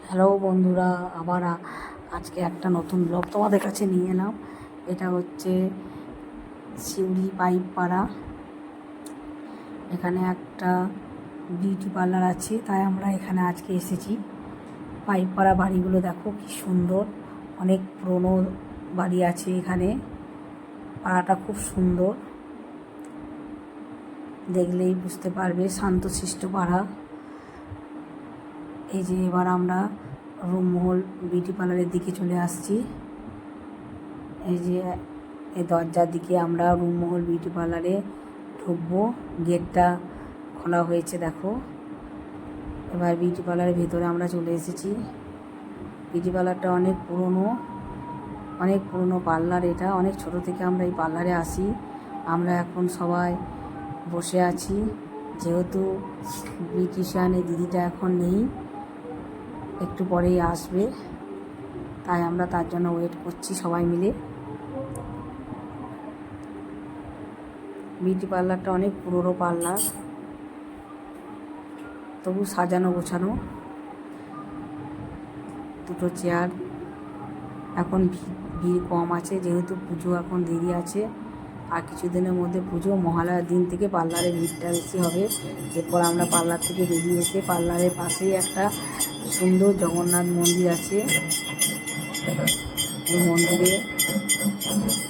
Hello বন্ধুরা, আবার আজকে একটা নতুন ব্লগ তোমাদের কাছে নিয়ে এলাম। এটা হচ্ছে সিউড়ি পাইকপাড়া। এখানে একটা বিউটি পার্লার আছে, তাই আমরা এখানে আজকে এসেছি। পাইকপাড়া বাড়িগুলো দেখো কি সুন্দর, অনেক পুরনো বাড়ি আছে এখানে। পাড়াটা খুব সুন্দর, দেখলেই বুঝতে পারবে, শান্তশিষ্ট পাড়া। এই যে এবার আমরা রুমমহল বিউটি পার্লারের দিকে চলে আসছি। এই যে এই দরজার দিকে আমরা রুমমহল বিউটি পার্লারে ঢুকবো। গেটটা খোলা হয়েছে দেখো। এবার বিউটি পার্লারের ভেতরে আমরা চলে এসেছি। বিউটি পার্লারটা অনেক পুরনো পার্লার। এটা অনেক ছোট থেকে আমরা এই পার্লারে আসি। আমরা এখন সবাই বসে আছি, যেহেতু বিউটিশিয়ান এই দিদিটা এখন নেই, একটু পরেই আসবে, তাই আমরা তার জন্য ওয়েট করছি সবাই মিলে। বিউটি পার্লারটা অনেক পুরনো পার্লার, তবু সাজানো গোছানো। দুটো চেয়ার, এখন ভিড় কম আছে, যেহেতু পুজো এখন দেরি আছে। আর কিছুদিনের মধ্যে পুজো, মহালয়ার দিন থেকে পার্লারে ভিড়টা বেশি হবে। এরপর আমরা পার্লার থেকে বেরিয়ে এসে পার্লারের পাশেই একটা সুন্দর জগন্নাথ মন্দির আছে। এই মন্দিরে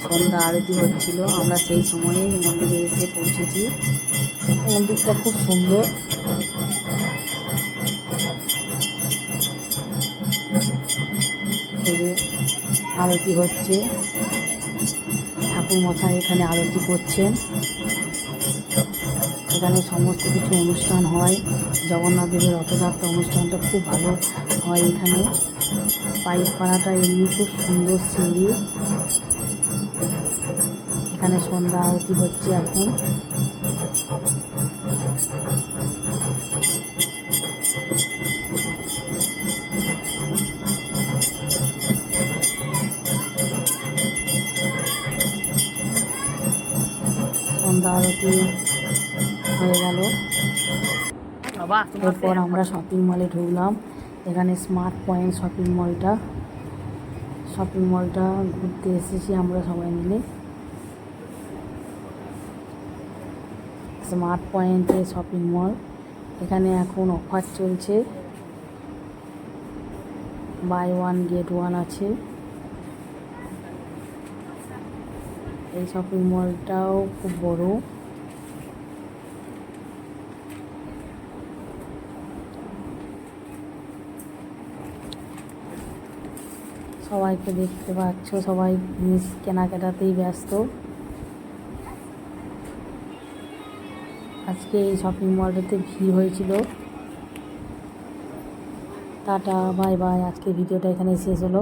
সন্ধ্যা আরতি হচ্ছিল, আমরা সেই সময়েই মন্দিরে এসে পৌঁছেছি। মন্দিরটা খুব সুন্দর। এই যে আরতি হচ্ছে, ঠাকুর মশাই এখানে আরতি করছেন। এখানে সমস্ত কিছু অনুষ্ঠান হয়। জগন্নাথ দেবের রথযাত্রা অনুষ্ঠানটা খুব ভালো হয় এখানে। পাইকপাড়াটা এমনি খুব সুন্দর সিঁড়ি। এখানে সন্ধ্যা আরতি হচ্ছে এখন। সন্ধ্যা আরতি হয়ে গেল। এরপর আমরা শপিং মলে ঢুকলাম। এখানে স্মার্ট পয়েন্ট শপিং মলটা ঘুরতে এসেছি আমরা সবাই মিলে। স্মার্ট পয়েন্টে শপিং মল, এখানে এখন অফার চলছে, বাই ওয়ান গেট ওয়ান আছে। এই শপিং মলটাও খুব বড়। সবাইকে দেখতে পাচ্ছ, সবাই জিনিস কেনাকাটাতেই ব্যস্ত। আজকে এই শপিং মলটাতে ভিড় হয়েছিল। Tata, bye bye. আজকে ভিডিওটা এখানে শেষ হলো।